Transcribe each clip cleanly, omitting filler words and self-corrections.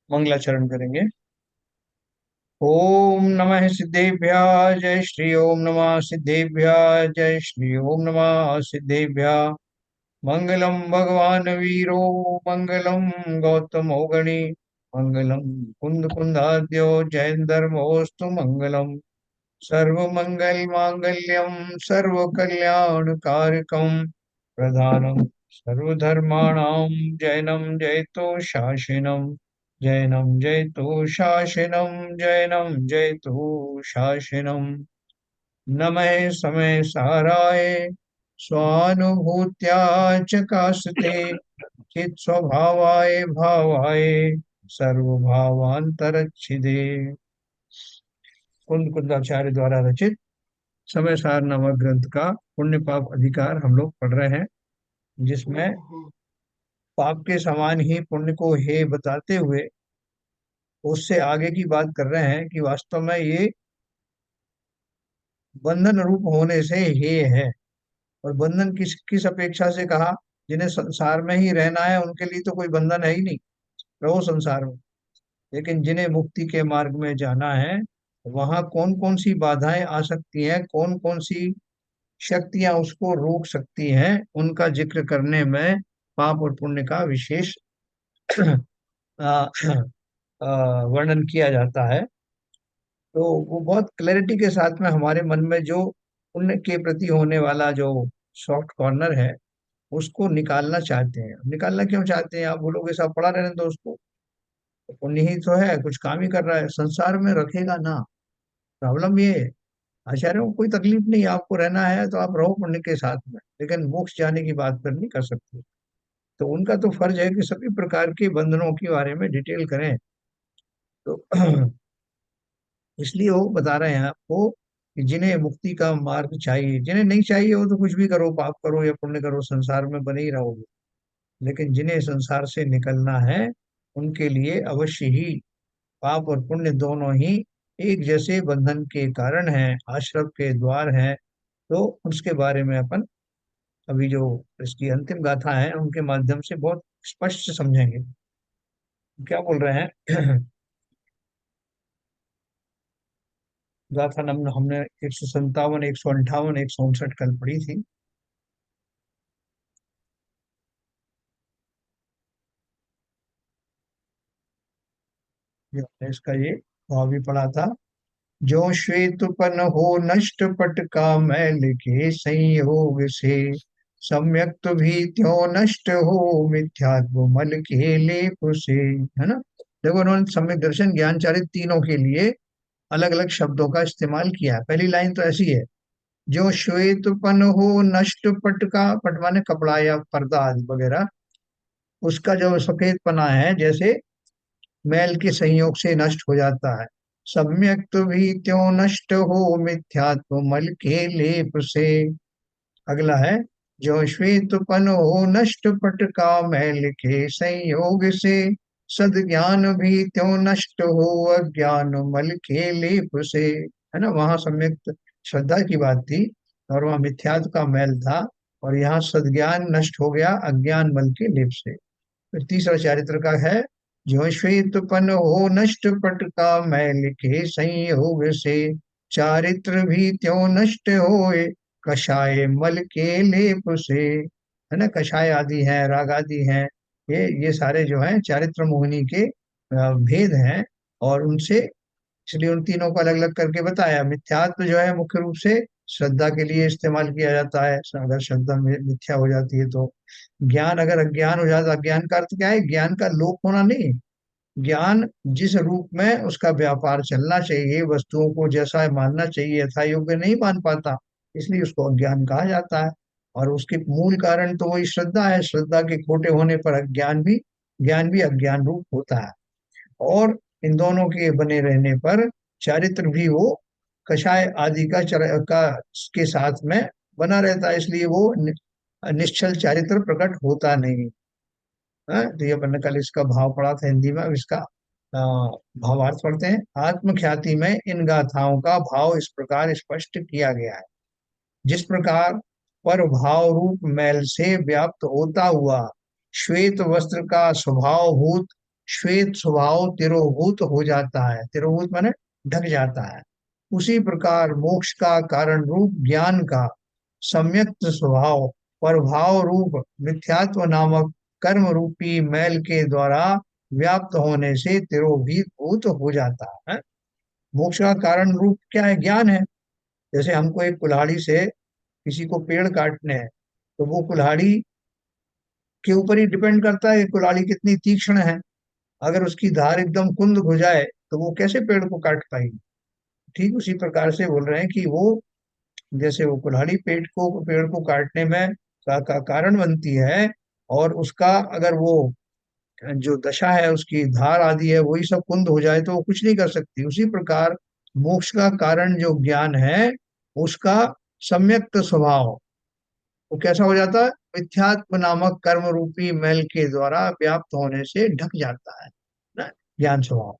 मंगलाचरण करेंगे। ओम नमः सिद्धेभ्य जय श्री ओम नमः सिद्धेभ्य जय श्री ओम नमः सिद्धेभ्य। मंगलम भगवान वीरो मंगलम गौतम गणि मंगलम कुंद कुंदाद्यो जयंदर्मोस्तु मंगलम। सर्व मंगल मांगल्यम सर्व कल्याण कारकम प्रधानम सर्वधर्माणां जैनम जयतो शासनम। जैनम जयतो शासनम जैनम जयतो शासनम। नमः समय साराय स्वानुभूत्या चकास्ते चित स्वभावाय भावाय सर्वभावांतरच्छिदे। कुंद कुंदाचार्य द्वारा रचित समय सार नामक ग्रंथ का पुण्य पाप अधिकार हम लोग पढ़ रहे हैं, जिसमें पाप के समान ही पुण्य को हे बताते हुए उससे आगे की बात कर रहे हैं कि वास्तव में ये बंधन रूप होने से हे है। और बंधन किस किस अपेक्षा से कहा? जिन्हें संसार में ही रहना है उनके लिए तो कोई बंधन है ही नहीं, रहो संसार में। लेकिन जिन्हें मुक्ति के मार्ग में जाना है, वहां कौन कौन सी बाधाएं आ सकती हैं, कौन कौन सी शक्तियां उसको रोक सकती हैं, उनका जिक्र करने में पाप और पुण्य का विशेष वर्णन किया जाता है। तो वो बहुत क्लैरिटी के साथ में हमारे मन में जो पुण्य के प्रति होने वाला जो सॉफ्ट कॉर्नर है उसको निकालना चाहते हैं। निकालना क्यों चाहते हैं? आप बोलोगे सब पड़ा रहने दो उसको, तो पुण्य ही तो है, कुछ काम ही कर रहा है, संसार में रखेगा ना। प्रॉब्लम ये है, आचार्यों को कोई तकलीफ नहीं, आपको रहना है तो आप रहो पुण्य के साथ में, लेकिन मोक्ष जाने की बात कर नहीं कर सकते। तो उनका तो फर्ज है कि सभी प्रकार के बंधनों के बारे में डिटेल करें। तो इसलिए वो बता रहे हैं आपको कि जिन्हें मुक्ति का मार्ग चाहिए, जिन्हें नहीं चाहिए वो तो कुछ भी करो, पाप करो या पुण्य करो, संसार में बने ही रहोगे। लेकिन जिन्हें संसार से निकलना है उनके लिए अवश्य ही पाप और पुण्य दोनों ही एक जैसे बंधन के कारण हैं, आश्रम के द्वार हैं। तो उसके बारे में अपन अभी जो इसकी अंतिम गाथा है उनके माध्यम से बहुत स्पष्ट समझेंगे। क्या बोल रहे हैं? गाथा नंबर हमने 157, 158, 159 कल पढ़ी थी। जो हमने इसका ये भाव भी पढ़ा था। जो श्वेतपन हो नष्ट पट का मैल के संयोग से, सम्यक तो भी त्यों नष्ट हो मिथ्यात्व मल के लेप से। है ना? देखो उन्होंने सम्यक दर्शन ज्ञान चारित्र तीनों के लिए अलग अलग शब्दों का इस्तेमाल किया है। पहली लाइन तो ऐसी है, जो श्वेतपन हो नष्ट पट का, पट माने कपड़ा या पर्दा आदि वगैरह, उसका जो सफेद पना है जैसे मैल के संयोग से नष्ट हो जाता है। सम्यक तो भी त्यों नष्ट हो मिथ्यात्व मल के लेप से। अगला है, जो श्वेतपन हो नष्ट पट का मैल के संयोग से, सद्ज्ञान भी त्यों नष्ट हो अज्ञान मल के लेप से। है ना? वहां सम्यक श्रद्धा की बात थी और वहां मिथ्यात्व का मैल था, और यहाँ सद्ज्ञान नष्ट हो गया अज्ञान मल के लेप से। फिर तीसरा चारित्र का है, जो श्वेतपन हो नष्ट पट का मैल के संयोग से, चारित्र भी त्यों नष्ट होए कषाय मल के लेप से। है ना? कषाय आदि हैं, राग आदि हैं, ये सारे जो हैं चारित्र मोहिनी के भेद हैं। और उनसे इसलिए उन तीनों को अलग अलग करके बताया। मिथ्यात्व जो है मुख्य रूप से श्रद्धा के लिए इस्तेमाल किया जाता है, अगर श्रद्धा मिथ्या हो जाती है तो। ज्ञान अगर अज्ञान हो जाता, अज्ञान का अर्थ क्या है? ज्ञान का लोप होना नहीं। ज्ञान जिस रूप में उसका व्यापार चलना चाहिए, वस्तुओं को जैसा मानना चाहिए यथा योग्य नहीं मान पाता, इसलिए उसको अज्ञान कहा जाता है। और उसके मूल कारण तो वही श्रद्धा है। श्रद्धा के खोटे होने पर ज्ञान भी अज्ञान रूप होता है। और इन दोनों के बने रहने पर चारित्र भी वो कषाय आदि का के साथ में बना रहता है, इसलिए वो निश्चल चारित्र प्रकट होता नहीं। तो ये अपन ने कल इसका भाव पढ़ा था हिंदी में। अब इसका भावार्थ पढ़ते हैं। आत्मख्याति में इन गाथाओं का भाव इस प्रकार स्पष्ट किया गया है। जिस प्रकार पर भाव रूप मैल से व्याप्त होता हुआ श्वेत वस्त्र का स्वभावभूत श्वेत स्वभाव तिरोभूत हो जाता है। तिरोभूत माने ढक जाता है। उसी प्रकार मोक्ष का कारण रूप ज्ञान का सम्यक स्वभाव प्रभाव रूप मिथ्यात्व नामक कर्म रूपी मैल के द्वारा व्याप्त होने से तिरोहित भूत हो जाता है। मोक्ष का कारण रूप क्या है? ज्ञान है। जैसे हमको एक कुल्हाड़ी से किसी को पेड़ काटने हैं, तो वो कुल्हाड़ी के ऊपर ही डिपेंड करता है कि कुल्हाड़ी कितनी तीक्ष्ण है। अगर उसकी धार एकदम कुंद हो जाए तो वो कैसे पेड़ को काट पाएगी। ठीक उसी प्रकार से बोल रहे हैं कि वो जैसे वो कुल्हाड़ी पेड़ को काटने में का कारण बनती है, और उसका अगर वो जो दशा है उसकी धार आदि है वही सब कुंद हो जाए तो वो कुछ नहीं कर सकती। उसी प्रकार मोक्ष का कारण जो ज्ञान है उसका सम्यक्त स्वभाव वो कैसा हो जाता है? मिथ्यात्म नामक कर्म रूपी मैल के द्वारा व्याप्त होने से ढक जाता है ना, ज्ञान स्वभाव।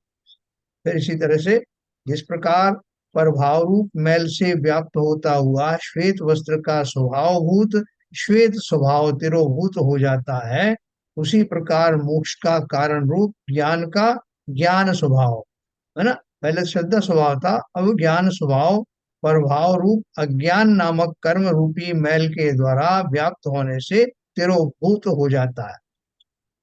फिर इसी तरह से जिस प्रकार प्रभाव रूप मैल से व्याप्त होता हुआ श्वेत वस्त्र का स्वभाव भूत श्वेत स्वभाव तिरोभूत हो जाता है, उसी प्रकार मोक्ष का कारण रूप ज्ञान का ज्ञान स्वभाव है ना, पहले श्रद्धा स्वभाव था, अब ज्ञान स्वभाव प्रभाव रूप अज्ञान नामक कर्म रूपी मैल के द्वारा व्याप्त होने से तिरोभूत हो जाता है।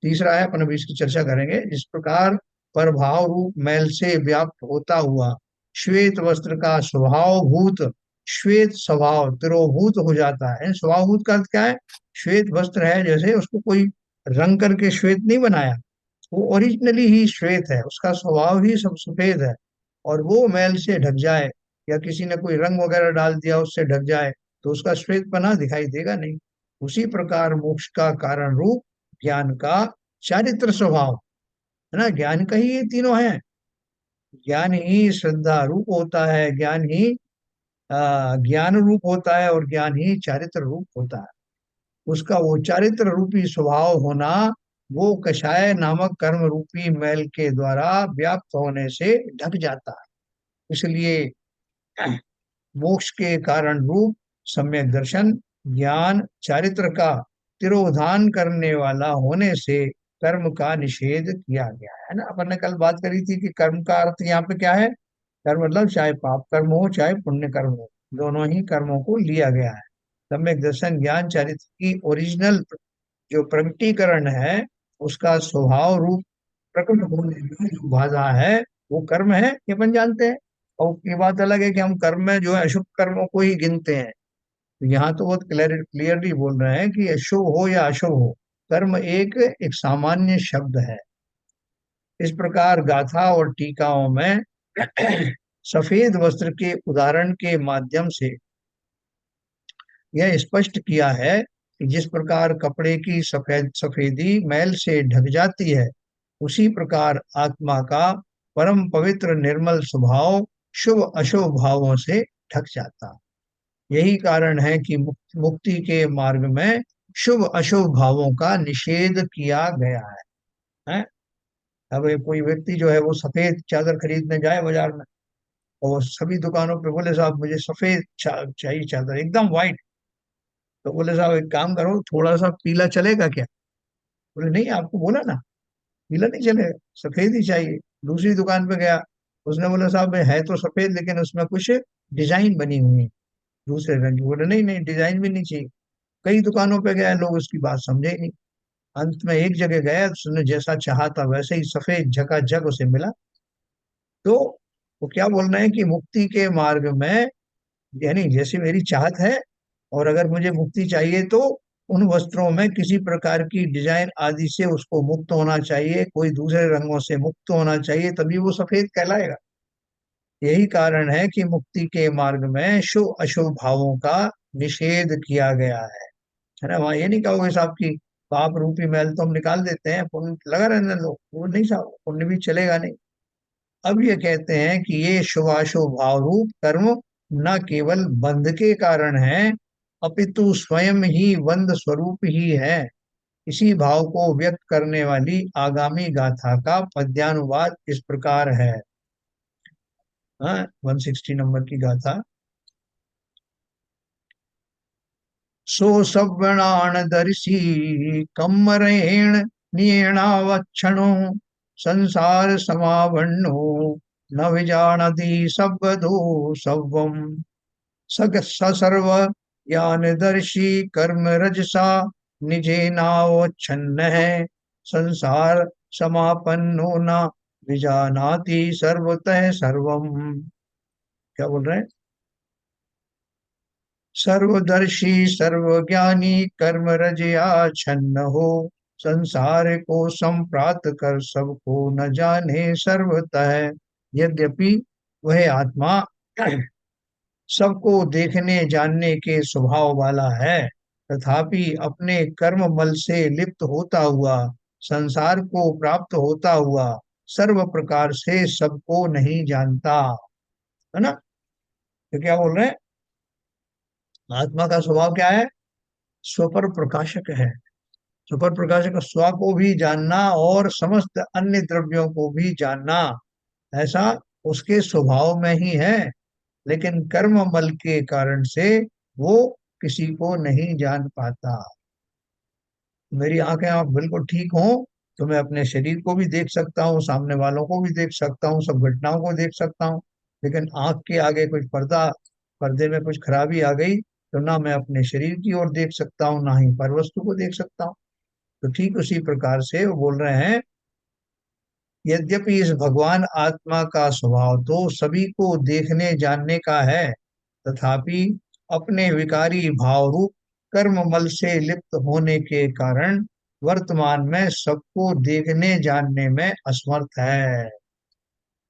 तीसरा है, अपन अभी इसकी चर्चा करेंगे। जिस प्रकार प्रभाव रूप मैल से व्याप्त होता हुआ श्वेत वस्त्र का स्वभाव भूत श्वेत स्वभाव तिरोभूत हो जाता है। स्वभाव भूत का अर्थ क्या है? श्वेत वस्त्र है, जैसे उसको कोई रंग करके श्वेत नहीं बनाया, वो ओरिजिनली ही श्वेत है, उसका स्वभाव ही सब सफेद है, और वो मैल से ढक जाए या किसी ने कोई रंग वगैरह डाल दिया उससे ढक जाए तो उसका श्वेतपना दिखाई देगा नहीं। उसी प्रकार मोक्ष का कारण रूप ज्ञान का चारित्र स्वभाव है ना, ज्ञान का ही ये तीनों है। ज्ञान ही श्रद्धा रूप होता है, ज्ञान ही ज्ञान रूप होता है, और ज्ञान ही चारित्र रूप होता है। उसका वो चारित्र रूपी स्वभाव होना वो कषाय नामक कर्म रूपी मैल के द्वारा व्याप्त होने से ढक जाता है। इसलिए मोक्ष के कारण रूप सम्यक दर्शन ज्ञान चारित्र का तिरोधान करने वाला होने से कर्म का निषेध किया गया है ना। अपन ने कल बात करी थी कि कर्म का अर्थ यहाँ पे क्या है? कर्म मतलब चाहे पाप कर्म हो चाहे पुण्य कर्म हो, दोनों ही कर्मों को लिया गया है। सम्यक दर्शन ज्ञान चारित्र की ओरिजिनल जो प्रकटीकरण है उसका स्वभाव रूप प्रकट होने में जो बाधा है वो कर्म है, ये अपन जानते हैं। और ये बात अलग है कि हम कर्म में जो है अशुभ कर्मों को ही गिनते हैं। तो यहाँ तो बहुत क्लियरली बोल रहे हैं कि अशुभ हो या अशुभ हो, कर्म एक एक सामान्य शब्द है। इस प्रकार गाथा और टीकाओं में सफेद वस्त्र के उदाहरण के माध्यम से यह स्पष्ट किया है कि जिस प्रकार कपड़े की सफेदी मैल से ढक जाती है, उसी प्रकार आत्मा का परम पवित्र निर्मल स्वभाव शुभ अशुभ भावों से ढक जाता है। यही कारण है कि मुक्ति के मार्ग में शुभ अशुभ भावों का निषेध किया गया है। अब कोई व्यक्ति जो है वो सफेद चादर खरीदने जाए बाजार में, और सभी दुकानों पे बोले साहब मुझे सफेद चाहिए चादर एकदम व्हाइट, तो बोले साहब एक काम करो थोड़ा सा पीला चलेगा क्या? बोले नहीं, आपको बोला ना पीला नहीं चलेगा, सफेद ही चाहिए। दूसरी दुकान पे गया, उसने बोला साहब है तो सफेद लेकिन उसमें कुछ डिजाइन बनी हुई है दूसरे रंग की। बोले नहीं नहीं, डिजाइन भी नहीं चाहिए। कई दुकानों पे गया, लोग उसकी बात समझे ही नहीं। अंत में एक जगह गया, उसने जैसा चाहा था वैसे ही सफेद झकाझक उसे मिला। तो वो क्या बोल रहे हैं कि मुक्ति के मार्ग में यानी जैसी मेरी चाहत है, और अगर मुझे मुक्ति चाहिए तो उन वस्त्रों में किसी प्रकार की डिजाइन आदि से उसको मुक्त होना चाहिए, कोई दूसरे रंगों से मुक्त होना चाहिए, तभी वो सफेद कहलाएगा। यही कारण है कि मुक्ति के मार्ग में शुभ अशुभ भावों का निषेध किया गया है ना। वहां ये नहीं कहोगे साहब की पाप रूपी मैल तो हम निकाल देते हैं, पुण्य लगा रहने दो, वो नहीं साहब, पुण्य भी चलेगा नहीं। अब ये कहते हैं कि ये शुभाशुभ भाव रूप कर्म न केवल बंध के कारण है, अपितु स्वयं ही बंध स्वरूप ही है। इसी भाव को व्यक्त करने वाली आगामी गाथा का पद्यानुवाद इस प्रकार है। हाँ, 160 नंबर की गाथा। सो सव्यणाण दर्शी कम्मरेण नियणावक्षणो संसार समावन्नो न विजानति सब्बदो सव्वम। सग सर्व ज्ञानदर्शी कर्म रजसा निजेनावच्छन्न है। संसार समापन्नो न विजानाति सर्वतः सर्वम। क्या बोल रहे हैं? सर्वदर्शी सर्वज्ञानी कर्म रजया छन्न हो। संसार को संप्राप्त कर सबको न जाने सर्वतः। यद्यपि वह आत्मा सबको देखने जानने के स्वभाव वाला है, तथापि अपने कर्म बल से लिप्त होता हुआ, संसार को प्राप्त होता हुआ, सर्व प्रकार से सबको नहीं जानता। है ना? तो क्या बोल रहे हैं? आत्मा का स्वभाव क्या है? स्वपर प्रकाशक है। स्वपर प्रकाशक स्व को भी जानना और समस्त अन्य द्रव्यों को भी जानना, ऐसा उसके स्वभाव में ही है। लेकिन कर्म बल के कारण से वो किसी को नहीं जान पाता। मेरी आंखें आप बिल्कुल ठीक हो तो मैं अपने शरीर को भी देख सकता हूँ, सामने वालों को भी देख सकता हूँ, सब घटनाओं को देख सकता हूँ। लेकिन आंख के आगे कुछ पर्दे में कुछ खराबी आ गई तो ना मैं अपने शरीर की ओर देख सकता हूँ, ना ही पर वस्तु को देख सकता हूँ। तो ठीक उसी प्रकार से वो बोल रहे हैं, यद्यपि इस भगवान आत्मा का स्वभाव तो सभी को देखने जानने का है, तथापि अपने विकारी भाव रूप कर्म मल से लिप्त होने के कारण वर्तमान में सबको देखने जानने में असमर्थ है।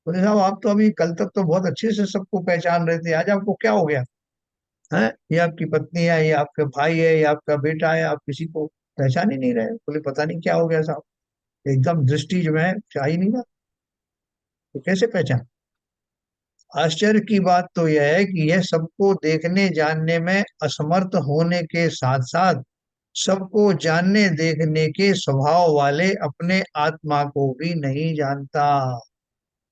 बोले साहब आप तो अभी कल तक तो बहुत अच्छे से सबको पहचान रहे थे, आज आपको क्या हो गया है? ये आपकी पत्नी है, ये आपका भाई है, ये आपका बेटा है, आप किसी को पहचान ही नहीं रहे। बोले पता नहीं क्या हो गया साहब, एकदम दृष्टि जो है जा ही नहीं रहा, तो कैसे पहचान? आश्चर्य की बात तो यह है कि यह सबको देखने जानने में असमर्थ होने के साथ साथ सबको जानने देखने के स्वभाव वाले अपने आत्मा को भी नहीं जानता।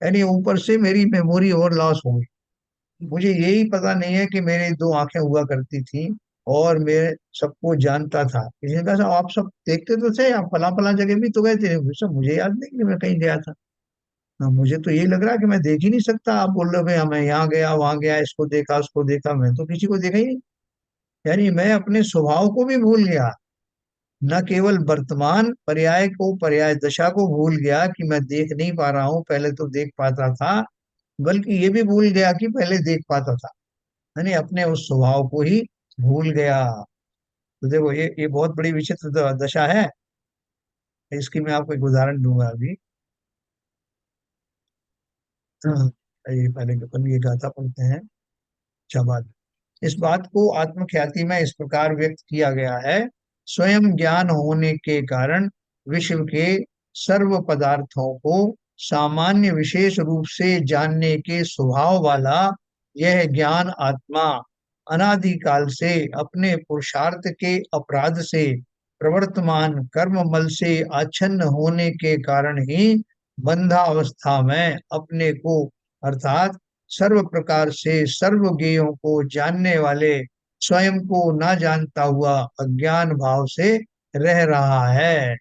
यानी ऊपर से मेरी मेमोरी और लॉस हो गई। मुझे यही पता नहीं है कि मेरी दो आंखें हुआ करती थी और मैं सबको जानता था। किसी ने कहा "साहब, आप सब देखते तो थे, आप फला फला जगह भी तो गए थे"। सब मुझे याद नहीं कि मैं कहीं गया था। हाँ, मुझे तो यही लग रहा है कि मैं देख ही नहीं सकता। आप बोल रहे हो भाई हाँ, मैं यहाँ गया वहां गया, इसको देखा उसको देखा, मैं तो किसी को देखा ही नहीं। यानी मैं अपने स्वभाव को भी भूल गया। न केवल वर्तमान पर्याय को, पर्याय दशा को भूल गया कि मैं देख नहीं पा रहा हूँ, पहले तो देख पाता था, बल्कि ये भी भूल गया कि पहले देख पाता था। यानी अपने उस स्वभाव को ही भूल गया। तो देखो ये बहुत बड़ी विचित्र दशा है। इसकी मैं आपको एक उदाहरण दूंगा अभी। हाँ, ये पहले अपन ये गाथा पढ़ते हैं। अच्छा बात, इस बात को आत्मख्याति में इस प्रकार व्यक्त किया गया है। स्वयं ज्ञान होने के कारण विश्व के सर्व पदार्थों को सामान्य विशेष रूप से जानने के स्वभाव वाला यह ज्ञान आत्मा अनादिकाल से अपने पुरुषार्थ के अपराध से प्रवर्तमान कर्म मल से आच्छन्न होने के कारण ही बंधावस्था में अपने को अर्थात सर्व प्रकार से सर्व ज्ञेयों को जानने वाले स्वयं को ना जानता हुआ अज्ञान भाव से रह रहा है?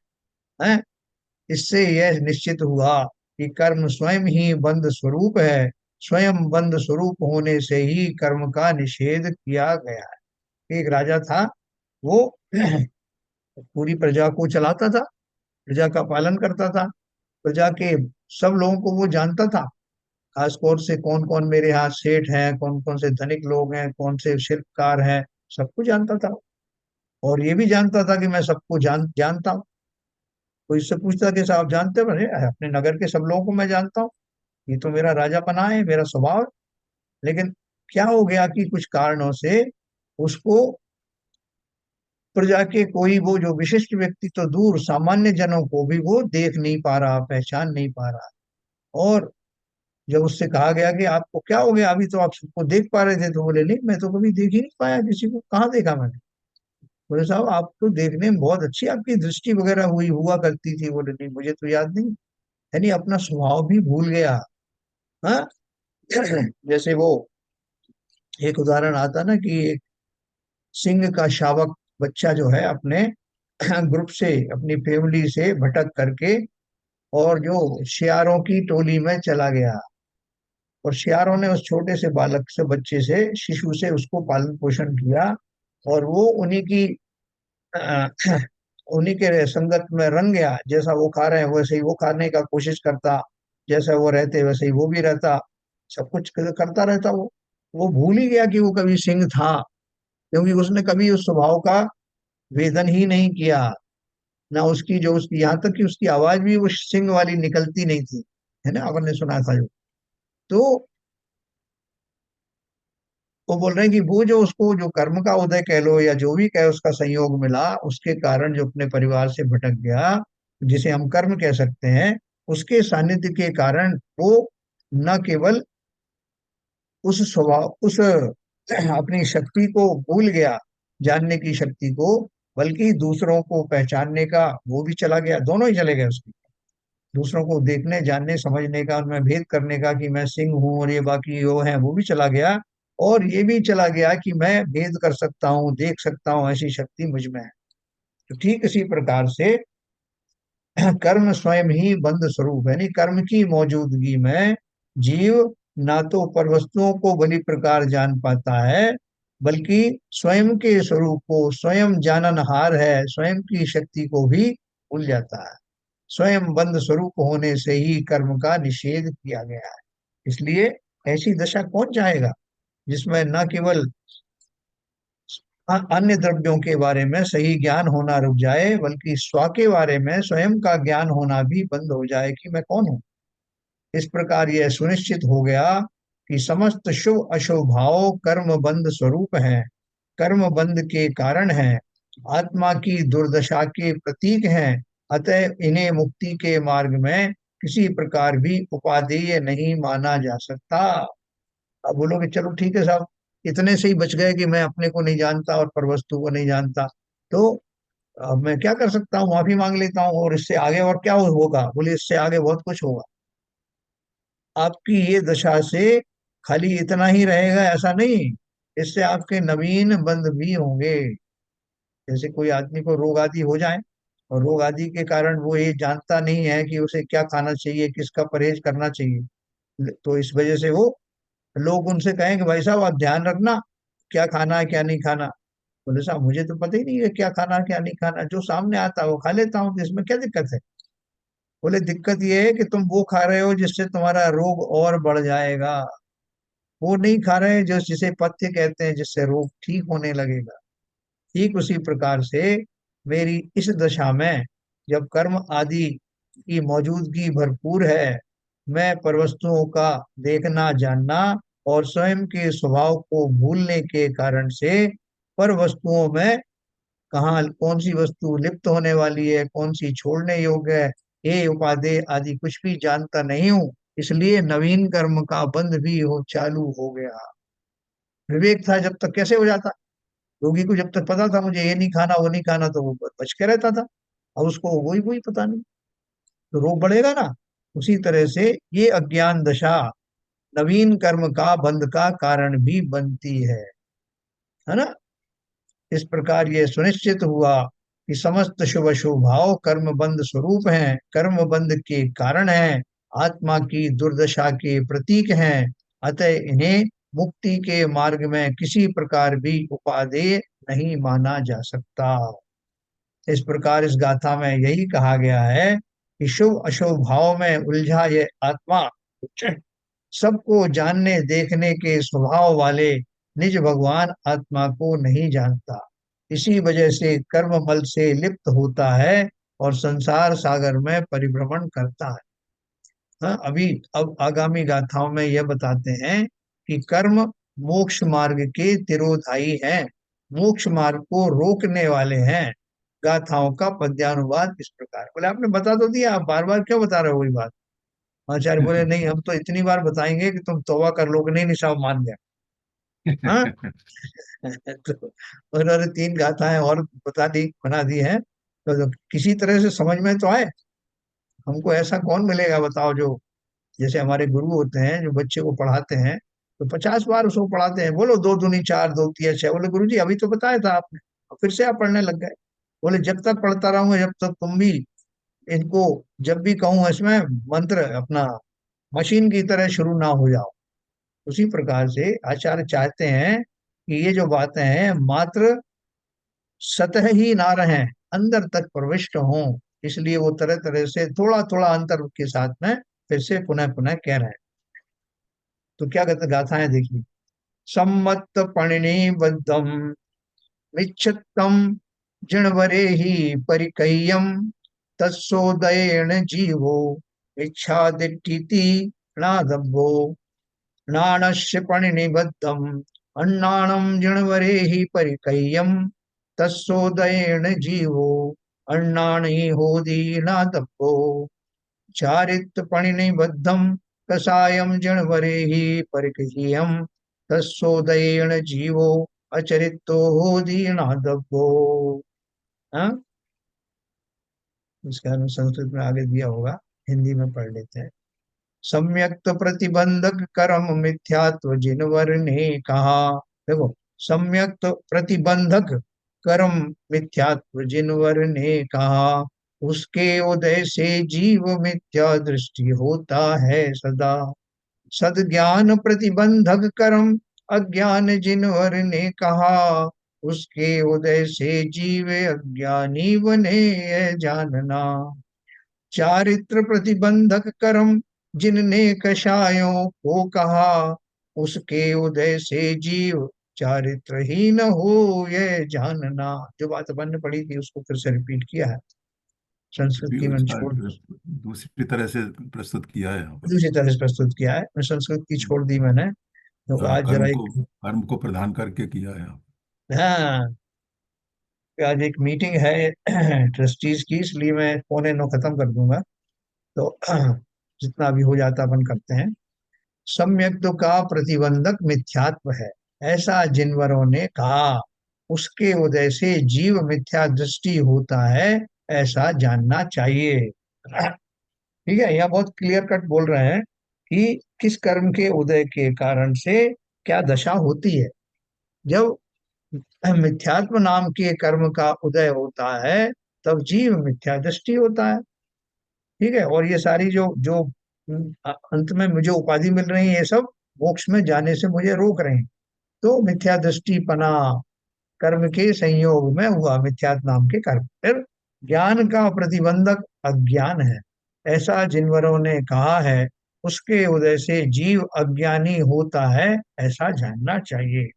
इससे यह निश्चित हुआ कि कर्म स्वयं ही बंध स्वरूप है। स्वयं बंध स्वरूप होने से ही कर्म का निषेध किया गया है। एक राजा था, वो पूरी प्रजा को चलाता था, प्रजा का पालन करता था, प्रजा के सब लोगों को वो जानता था। खासतौर से कौन कौन मेरे यहाँ सेठ हैं, कौन कौन से धनिक लोग हैं, कौन से शिल्पकार हैं, सबको जानता था। और ये भी जानता था कि मैं सबको जानता हूँ। कोई इससे पूछता कि साहब जानते हो? अरे अपने नगर के सब लोगों को मैं जानता हूँ, ये तो मेरा राजा बना है, मेरा स्वभाव है। लेकिन क्या हो गया कि कुछ कारणों से उसको प्रजा के कोई वो जो विशिष्ट व्यक्ति तो दूर, सामान्य जनों को भी वो देख नहीं पा रहा, पहचान नहीं पा रहा। और जब उससे कहा गया कि आपको क्या हो गया, अभी तो आप सबको देख पा रहे थे, तो बोले नहीं मैं तो कभी देख ही नहीं पाया किसी को, कहाँ देखा मैंने। बोले साहब आप तो देखने में बहुत अच्छी आपकी दृष्टि वगैरह हुआ करती थी। बोले नहीं मुझे तो याद नहीं। यानी अपना स्वभाव भी भूल गया। हाँ। जैसे वो एक उदाहरण आता ना कि एक सिंह का शावक बच्चा जो है अपने ग्रुप से, अपनी फैमिली से भटक करके और जो शियारों की टोली में चला गया। और शियारों ने उस छोटे से बालक से, बच्चे से, शिशु से उसको पालन पोषण किया। और वो उन्हीं की अ, उन्हीं के संगत में रंग गया। जैसा वो खा रहे हैं वैसे ही वो खाने का कोशिश करता, जैसा वो रहते वैसे ही वो भी रहता, सब कुछ करता रहता वो भूल ही गया कि वो कभी सिंह था, क्योंकि उसने कभी उस स्वभाव का वेदन ही नहीं किया। ना उसकी जो उसकी, यहाँ तक कि उसकी आवाज भी वो सिंह वाली निकलती नहीं थी, है ना, आपने सुना था जो। तो वो बोल रहे हैं कि वो जो उसको जो कर्म का उदय कह लो या जो भी कहे, उसका संयोग मिला, उसके कारण जो अपने परिवार से भटक गया, जिसे हम कर्म कह सकते हैं, उसके सानिध्य के कारण वो न केवल उस स्वभाव, उस अपनी शक्ति को भूल गया, जानने की शक्ति को, बल्कि दूसरों को पहचानने का वो भी चला गया, दोनों ही चले गए उसके। दूसरों को देखने, जानने, समझने का, उनमें भेद करने का कि मैं सिंह हूँ और ये बाकी वो है, वो भी चला गया। और ये भी चला गया कि मैं भेद कर सकता हूँ, देख सकता हूँ, ऐसी शक्ति मुझ में है। तो ठीक इसी प्रकार से कर्म स्वयं ही बंध स्वरूप है। यानी कर्म की मौजूदगी में जीव ना तो पर वस्तुओं को भली प्रकार जान पाता है, बल्कि स्वयं के स्वरूप को, स्वयं जाननहार है, स्वयं की शक्ति को भी भूल जाता है। स्वयं बंध स्वरूप होने से ही कर्म का निषेध किया गया है। इसलिए ऐसी दशा कौन चाहेगा जिसमें न केवल अन्य द्रव्यों के बारे में सही ज्ञान होना रुक जाए, बल्कि स्व के बारे में स्वयं का ज्ञान होना भी बंद हो जाए कि मैं कौन हूँ। इस प्रकार यह सुनिश्चित हो गया कि समस्त शुभ अशुभ भाव कर्म बंध स्वरूप हैं, कर्म बंध के कारण हैं, आत्मा की दुर्दशा के प्रतीक हैं। अतः इन्हें मुक्ति के मार्ग में किसी प्रकार भी उपादेय नहीं माना जा सकता। अब बोलोगे चलो ठीक है साहब, इतने से ही बच गए कि मैं अपने को नहीं जानता और परवस्तु को नहीं जानता, तो अब मैं क्या कर सकता हूँ, माफी मांग लेता हूँ, और इससे आगे और क्या होगा? बोले इससे आगे बहुत कुछ होगा। आपकी ये दशा से खाली इतना ही रहेगा ऐसा नहीं, इससे आपके नवीन बंध भी होंगे। जैसे कोई आदमी को रोग आदि हो जाए, और रोग आदि के कारण वो ये जानता नहीं है कि उसे क्या खाना चाहिए, किसका परहेज करना चाहिए, तो इस वजह से वो लोग उनसे कहें कि भाई साहब आप ध्यान रखना, क्या खाना है क्या नहीं खाना। बोले साहब मुझे तो पता ही नहीं है क्या खाना है क्या नहीं खाना, जो सामने आता है वो खा लेता हूँ, तो इसमें क्या दिक्कत है? बोले दिक्कत ये है कि तुम वो खा रहे हो जिससे तुम्हारा रोग और बढ़ जाएगा, वो नहीं खा रहे हैं जो, जिसे पथ्य कहते हैं, जिससे रोग ठीक होने लगेगा। ठीक उसी प्रकार से मेरी इस दशा में जब कर्म आदि की मौजूदगी भरपूर है, मैं परवस्तुओं का देखना जानना और स्वयं के स्वभाव को भूलने के कारण से पर वस्तुओं में कहाँ कौन सी वस्तु लिप्त होने वाली है, कौन सी छोड़ने योग्य है, ये उपादेय आदि कुछ भी जानता नहीं हूँ। इसलिए नवीन कर्म का बंध भी हो चालू हो गया। विवेक था जब तक कैसे हो जाता? रोगी को जब तक पता था मुझे ये नहीं खाना वो नहीं खाना, तो वो बच के रहता था। अब उसको वही वही पता नहीं, तो रोग बढ़ेगा ना। उसी तरह से ये अज्ञान दशा नवीन कर्म का बंध का कारण भी बनती है ना। इस प्रकार ये सुनिश्चित हुआ कि समस्त शुभ अशुभ भाव कर्म बंध स्वरूप हैं, कर्म बंध के कारण हैं, आत्मा की दुर्दशा के प्रतीक हैं। अतः इन्हें मुक्ति के मार्ग में किसी प्रकार भी उपादेय नहीं माना जा सकता। इस प्रकार इस गाथा में यही कहा गया है कि शुभ अशुभ भाव में उलझा ये आत्मा सबको जानने देखने के स्वभाव वाले निज भगवान आत्मा को नहीं जानता। इसी वजह से कर्म बल से लिप्त होता है और संसार सागर में परिभ्रमण करता है। हाँ, अभी अब आगामी गाथाओं में यह बताते हैं कि कर्म मोक्ष मार्ग के तिरोधाई हैं, मोक्ष मार्ग को रोकने वाले हैं। गाथाओं का पद्यानुवाद इस प्रकार। बोले आपने बता तो दिया, आप बार बार क्यों बता रहे हो वही बात? आचार्य बोले नहीं, हम तो इतनी बार बताएंगे कि तुम तौबा कर लोगे, नहीं नहीं साहब मान गया। हाँ। तो उन्होंने तीन गाथाएं और बता दी, बना दी हैं, तो किसी तरह से समझ में तो आए। हमको ऐसा कौन मिलेगा बताओ, जो जैसे हमारे गुरु होते हैं जो बच्चे को पढ़ाते हैं, तो 50 बार उसको पढ़ाते हैं, बोलो दो दूनी चार, दो तिया छह। बोले गुरु जी अभी तो बताया था आपने, और फिर से आप पढ़ने लग गए। बोले जब तक पढ़ता रहूंगा जब तक तुम भी इनको जब भी कहूं इसमें मंत्र अपना मशीन की तरह शुरू ना हो जाओ। उसी प्रकार से आचार्य चाहते हैं कि ये जो बातें हैं मात्र सतह ही ना रहें, अंदर तक प्रविष्ट हों। इसलिए वो तरह तरह से थोड़ा थोड़ा अंतर के साथ में फिर से पुनः पुनः कह रहे हैं। तो क्या कहते गाथाएं देखिए। सम्मत पणिनि बद्धम विच्छित्तम जिणवरे ही परिकय्यम तत्सोदयेन जीवो इच्छादिटीति नादब्बो नाणस्य पणिनिबद्धम् अन्नाणं जिणवरे हि परिकय्यम तत्सोदयेन जीवो अन्नानि होदीनादब्बो चारित्रपणिनिबद्धं कषायं जिणवरेहि परिगृह्यं तत्सोदयेन जीवो अचरितो दीनादब्बो। हाँ, इसका संस्कृत में आगे दिया होगा, हिंदी में पढ़ लेते हैं। सम्यक तो प्रतिबंधक कर्म मिथ्यात्व जिनवर ने कहा। देखो, सम्यक तो प्रतिबंधक कर्म मिथ्यात्व जिनवर ने कहा, उसके उदय से जीव मिथ्या दृष्टि होता है सदा। सद्ज्ञान प्रतिबंधक कर्म अज्ञान जिनवर ने कहा, उसके उदय से जीव अज्ञानी बने ये जानना। चारित्र प्रतिबंधक कर्म जिनने कषायों को कहा, उसके उदय से जीव चारित्रहीन हो ये जानना। जो बात अपन ने पढ़ी थी उसको फिर से रिपीट किया है, संस्कृत भी की मैंने उसका छोड़ दूसरी तरह से प्रस्तुत किया है यहाँ पर। दूसरी तरह से प्रस्तुत किया है, मैं संस्कृत की छोड़ दी मैंने। तो हाँ, आज जरा एक, कर्म को प्रधान करके किया है यहाँ हाँ, आज एक मीटिंग है ट्रस्टीज की, इसलिए मैं 8:45 खत्म कर दूंगा। तो जितना भी हो जाता अपन करते हैं। सम्यक्त्व का प्रतिबंधक मिथ्यात्व है, ऐसा जिनवरों ने कहा, उसके उदय से जीव मिथ्या दृष्टि होता है, ऐसा जानना चाहिए। ठीक है, यह बहुत क्लियर कट बोल रहे हैं कि किस कर्म के उदय के कारण से क्या दशा होती है। जब मिथ्यात्व नाम के कर्म का उदय होता है, तब जीव मिथ्या दृष्टि होता है। ठीक है, और ये सारी जो जो अंत में मुझे उपाधि मिल रही है, ये सब मोक्ष में जाने से मुझे रोक रहे हैं। तो मिथ्या दृष्टि पना कर्म के संयोग में हुआ, मिथ्यात्व नाम के कर्म। फिर ज्ञान का प्रतिबंधक अज्ञान है, ऐसा जिनवरों ने कहा है, उसके उदय से जीव अज्ञानी होता है, ऐसा जानना चाहिए।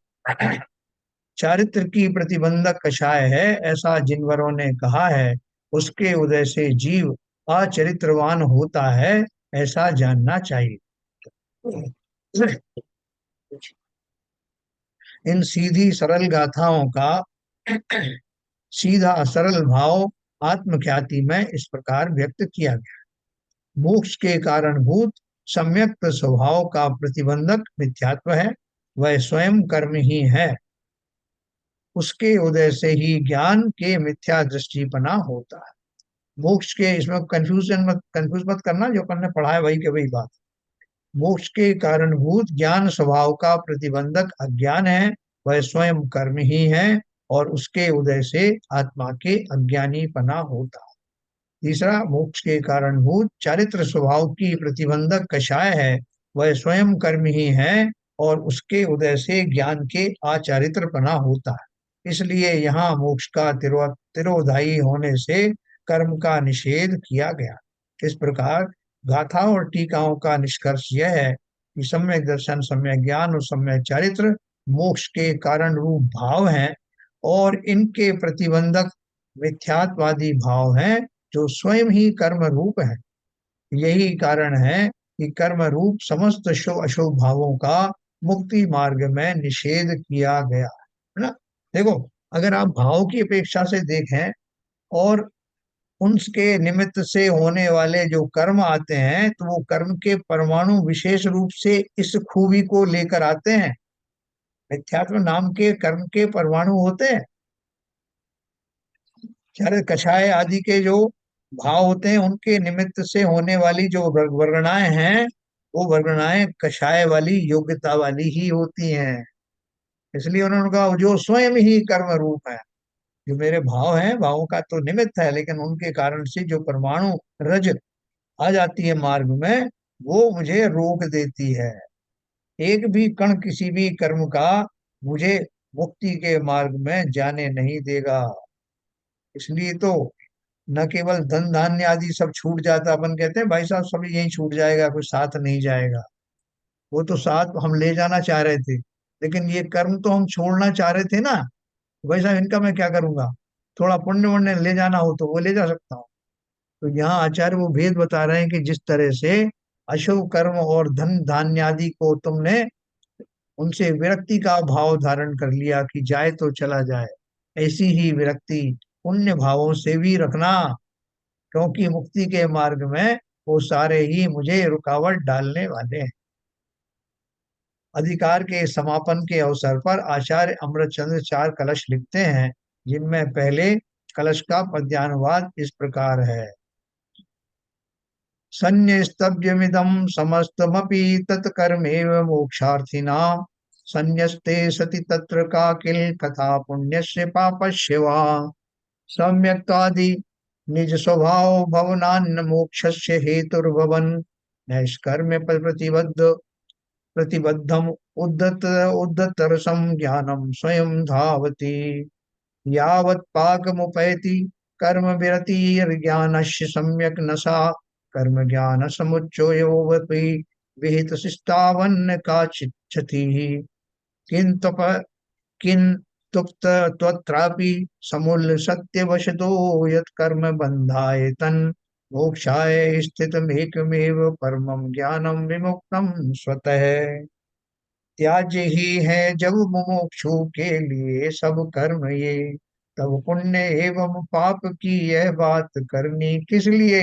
चारित्र की प्रतिबंधक कषाय है, ऐसा जिनवरों ने कहा है, उसके उदय से जीव अचरित्रवान होता है, ऐसा जानना चाहिए। इन सीधी सरल गाथाओं का सीधा सरल भाव आत्मख्याति में इस प्रकार व्यक्त किया गया। मोक्ष के कारणभूत सम्यक्त स्वभाव का प्रतिबंधक मिथ्यात्व है, वह स्वयं कर्म ही है। उसके उदय से ही ज्ञान के मिथ्या दृष्टिपना होता है। मोक्ष के, इसमें कंफ्यूज मत करना, जो अपन ने पढ़ा है वही के वही बात। मोक्ष के कारणभूत ज्ञान स्वभाव का प्रतिबंधक अज्ञान है, वह स्वयं कर्म ही है, और उसके उदय से आत्मा के अज्ञानीपना होता है। तीसरा, मोक्ष के कारणभूत चारित्र स्वभाव की प्रतिबंधक कषाय है, वह स्वयं कर्म ही है, और उसके उदय से ज्ञान के आचारित्रपना होता है। इसलिए यहाँ मोक्ष का तिरोधाई होने से कर्म का निषेध किया गया। इस प्रकार गाथा और टीकाओं का निष्कर्ष यह है कि सम्यक दर्शन, सम्यक ज्ञान और सम्यक चारित्र मोक्ष के कारण रूप भाव हैं, और इनके प्रतिबंधक मिथ्यात्वादी भाव हैं, जो स्वयं ही कर्म रूप है। यही कारण है कि कर्म रूप समस्त शुभ अशुभ भावों का मुक्ति मार्ग में निषेध किया गया है ना। देखो, अगर आप भाव की अपेक्षा से देखें, और उनके निमित्त से होने वाले जो कर्म आते हैं, तो वो कर्म के परमाणु विशेष रूप से इस खूबी को लेकर आते हैं। मिथ्यात्व नाम के कर्म के परमाणु होते हैं, चाहे कषाय आदि के जो भाव होते हैं, उनके निमित्त से होने वाली जो वर्गणाएं हैं, वो वर्गणाएं कषाय वाली योग्यता वाली ही होती हैं। इसलिए उन्होंने कहा जो स्वयं ही कर्म रूप है। जो मेरे भाव हैं, भावों का तो निमित्त है, लेकिन उनके कारण से जो परमाणु रज आ जाती है मार्ग में, वो मुझे रोक देती है। एक भी कण किसी भी कर्म का मुझे मुक्ति के मार्ग में जाने नहीं देगा। इसलिए तो न केवल धन धान्य आदि सब छूट जाता, अपन कहते हैं भाई साहब सब यही छूट जाएगा, कुछ साथ नहीं जाएगा। वो तो साथ हम ले जाना चाह रहे थे, लेकिन ये कर्म तो हम छोड़ना चाह रहे थे ना। भाई साहब इनका मैं क्या करूंगा, थोड़ा पुण्य वुण्य ले जाना हो तो वो ले जा सकता हूँ। तो यहाँ आचार्य वो भेद बता रहे हैं कि जिस तरह से अशुभ कर्म और धन धान्य आदि को तुमने उनसे विरक्ति का भाव धारण कर लिया कि जाए तो चला जाए, ऐसी ही विरक्ति पुण्य भावों से भी रखना, क्योंकि मुक्ति के मार्ग में वो सारे ही मुझे रुकावट डालने वाले हैं। अधिकार के समापन के अवसर पर आचार्य अमृतचंद्र चार कलश लिखते हैं, जिनमें पहले कलश का पद्यानुवाद इस प्रकार है। संन्यस्तव्यमिदं समस्तमपि तत्कर्मेव मोक्षार्थिनां, संन्यस्ते सति तत्र का किल कथा पुण्यस्य पापस्य वा। सम्यक्तादि निज स्वभाव भवनान्न मोक्षस्य हेतुर्भवन्, नैष्कर्म्य प्रतिबद्ध प्रतिबद्धम उद्धत उद्धतरसं ज्ञानं स्वयं धावति। यावत् पाकमुपैति कर्म विरतिर्ज्ञानस्य सम्यक् न सा, कर्म ज्ञान समुच्चयोऽपि विहित शिष्टावन्न काचिच्छतिः। किन्तप किन्तुक्त त्वत्रापि समुल्ल सत्यवशतो यत्कर्म बन्धाय तन्, मोक्षाय स्थितमेकमेव परमं ज्ञानं विमुक्तं स्वतः। त्याज्य ही है जब मुमुक्षु के लिए सब कर्म ये, तब पुण्य एवं पाप की यह बात करनी किस लिए।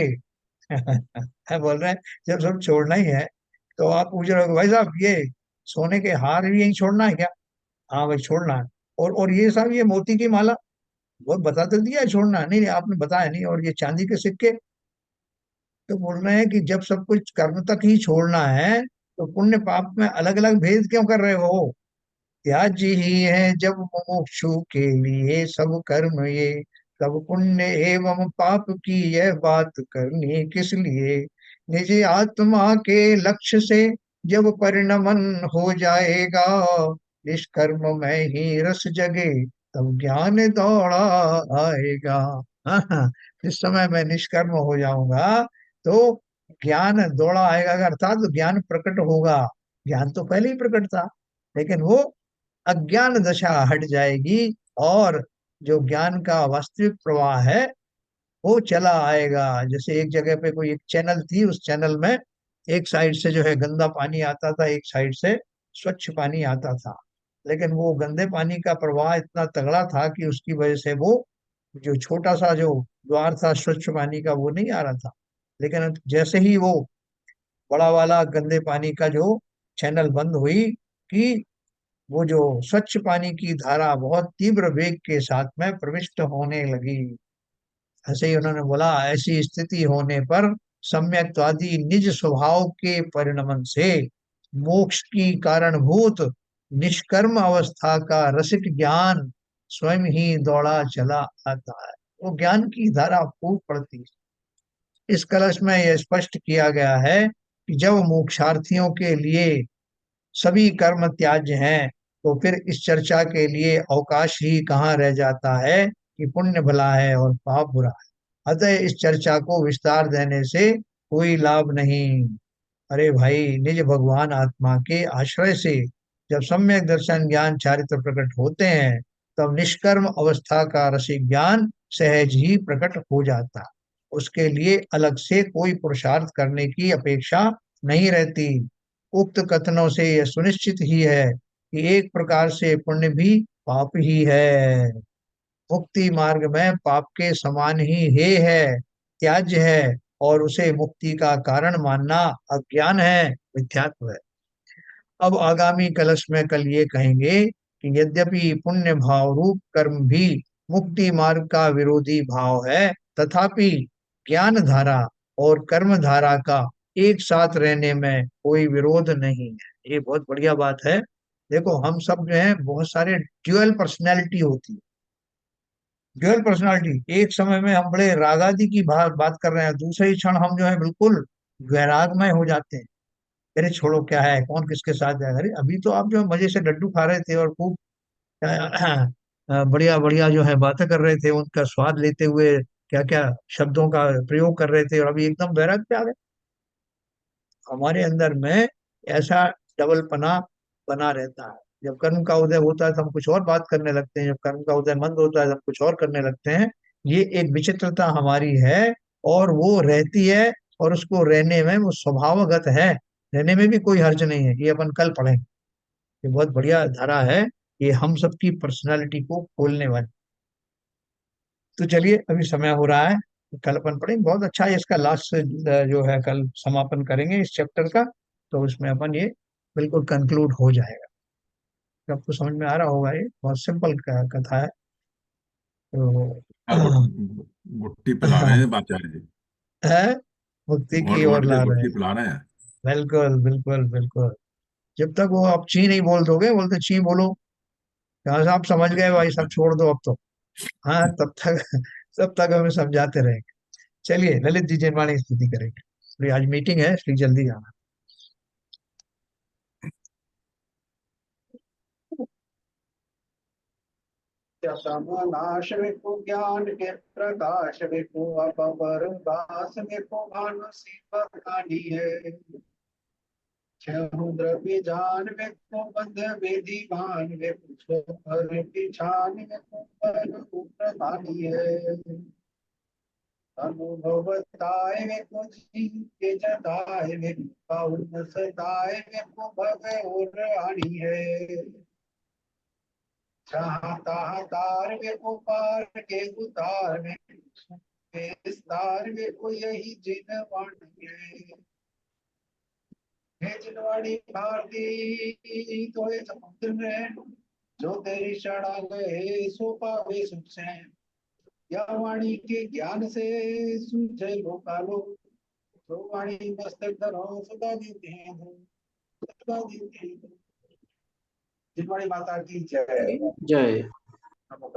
है बोल रहे हैं, जब सब छोड़ना ही है तो आप पूछ रहे हो भाई साहब ये सोने के हार भी यही छोड़ना है क्या। हाँ भाई छोड़ना है। और ये साहब ये मोती की माला, वो बता तो दिया है छोड़ना है। नहीं नहीं आपने बताया नहीं। और ये चांदी के सिक्के, तो बोल रहे हैं कि जब सब कुछ कर्म तक ही छोड़ना है तो पुण्य पाप में अलग अलग भेद क्यों कर रहे हो। त्याज्य ही है जब मुमुक्षु के लिए सब कर्म ये, तब पुण्य एवं पाप की यह बात करनी किस लिए। निज आत्मा के लक्ष्य से जब परिणमन हो जाएगा, निष्कर्म में ही रस जगे तब ज्ञान दौड़ा आएगा। हाँ, जिस समय मैं निष्कर्म हो जाऊंगा तो ज्ञान दौड़ा आएगा, अर्थात तो ज्ञान प्रकट होगा। ज्ञान तो पहले ही प्रकट था, लेकिन वो अज्ञान दशा हट जाएगी और जो ज्ञान का वास्तविक प्रवाह है वो चला आएगा। जैसे एक जगह पे कोई एक चैनल थी, उस चैनल में एक साइड से जो है गंदा पानी आता था, एक साइड से स्वच्छ पानी आता था। लेकिन वो गंदे पानी का प्रवाह इतना तगड़ा था कि उसकी वजह से वो जो छोटा सा जो द्वार था स्वच्छ पानी का वो नहीं आ रहा था। लेकिन जैसे ही वो बड़ा वाला गंदे पानी का जो चैनल बंद हुई कि वो जो स्वच्छ पानी की धारा बहुत तीव्र वेग के साथ में प्रविष्ट होने लगी। ऐसे ही उन्होंने बोला ऐसी स्थिति होने पर सम्यक्त्वादि निज स्वभाव के परिणमन से मोक्ष की कारणभूत निष्कर्म अवस्था का रसिक ज्ञान स्वयं ही दौड़ा चला आता है। वो ज्ञान की धारा फूट पड़ती है। इस कलश में यह स्पष्ट किया गया है कि जब मोक्षार्थियों के लिए सभी कर्म त्याज्य हैं, तो फिर इस चर्चा के लिए अवकाश ही कहाँ रह जाता है कि पुण्य भला है और पाप बुरा है। अतः इस चर्चा को विस्तार देने से कोई लाभ नहीं। अरे भाई निज भगवान आत्मा के आश्रय से जब सम्यक दर्शन ज्ञान चारित्र प्रकट होते हैं, तब निष्कर्म अवस्था का रसिक ज्ञान सहज ही प्रकट हो जाता। उसके लिए अलग से कोई पुरुषार्थ करने की अपेक्षा नहीं रहती। उक्त कथनों से यह सुनिश्चित ही है कि एक प्रकार से पुण्य भी पाप ही है। मुक्ति मार्ग में पाप के समान ही हे है, त्याज्य है, और उसे मुक्ति का कारण मानना अज्ञान है, मिथ्यात्व है। अब आगामी कलश में कल ये कहेंगे कि यद्यपि पुण्य भाव रूप कर्म भी मुक्ति मार्ग का विरोधी भाव है, तथापि ज्ञान धारा और कर्म धारा का एक साथ रहने में कोई विरोध नहीं है। ये बहुत बढ़िया बात है। देखो हम सब जो है बहुत सारे ड्यूअल पर्सनैलिटी होती है। ड्यूअल पर्सनालिटी, एक समय में हम बड़े रागादि की बात कर रहे हैं, दूसरे ही क्षण हम जो है बिल्कुल वैरागमय हो जाते हैं। अरे छोड़ो, क्या है, कौन किसके साथ जाएगा, अरे अभी तो आप जो है मजे से लड्डू खा रहे थे और खूब बढ़िया बढ़िया जो है बातें कर रहे थे, उनका स्वाद लेते हुए क्या क्या शब्दों का प्रयोग कर रहे थे, और अभी एकदम वैराग पे आ गए। हमारे अंदर में ऐसा डबलपना बना रहता है। जब कर्म का उदय होता है तो हम कुछ और बात करने लगते हैं, जब कर्म का उदय मंद होता है तो हम कुछ और करने लगते हैं। ये एक विचित्रता हमारी है, और वो रहती है, और उसको रहने में वो स्वभावगत है। रहने में भी कोई हर्ज नहीं है, ये अपन कल पढ़ें। ये बहुत बढ़िया धारा है, ये हम सबकी पर्सनालिटी को खोलने वाली। तो चलिए, अभी समय हो रहा है, कल अपन पढ़ेंगे। बहुत अच्छा है, इसका लास्ट जो है कल समापन करेंगे इस चैप्टर का। तो उसमें अपन ये बिल्कुल कंक्लूड हो जाएगा। तो आपको समझ में आ रहा होगा, ये बहुत सिंपल कथा है। तो हाँ, गुट्टी पिला रहे हैं आचार्य जी। है, मुक्ति की घोट ओर घोट के ला रहे गुट्टी हैं। पिला रहे हैं। बिल्कुल बिल्कुल बिल्कुल। जब तक वो आप ची नहीं बोल दोगे, बोलते ची बोलो, यहाँ से आप समझ गए भाई, सब छोड़ दो अब तो। हाँ, तब तक तब तक हमें समझाते रहेंगे। चलिए, ललित जी जयवाणी स्तुति करेंगे। थोड़ी आज मीटिंग है, इसलिए जल्दी जाना। नाश विभु ज्ञान के प्रकाश विभु अपर दास विभु भानु सिंह है। समुद्र विजान विभु बंध विधिमान विभु पर पिछान विभु पर उपरधानी है। अनुभवताय विभु जी के जताय विभु पौन सताय विभु भव और आनी है। जहाँ तहाँ तार में को पार के उतार में विस्तार में को यही जिनवाणी है जिनवाणी भारती तो ये समुद्र में जो तेरी शरण गए सो पावे सुख से। या वाणी के ज्ञान से सूझे लोकालो तो वाणी मस्तक धरो सदा देते हैं सदा देते हैं। जिनवाणी माता की जय। जय। नमो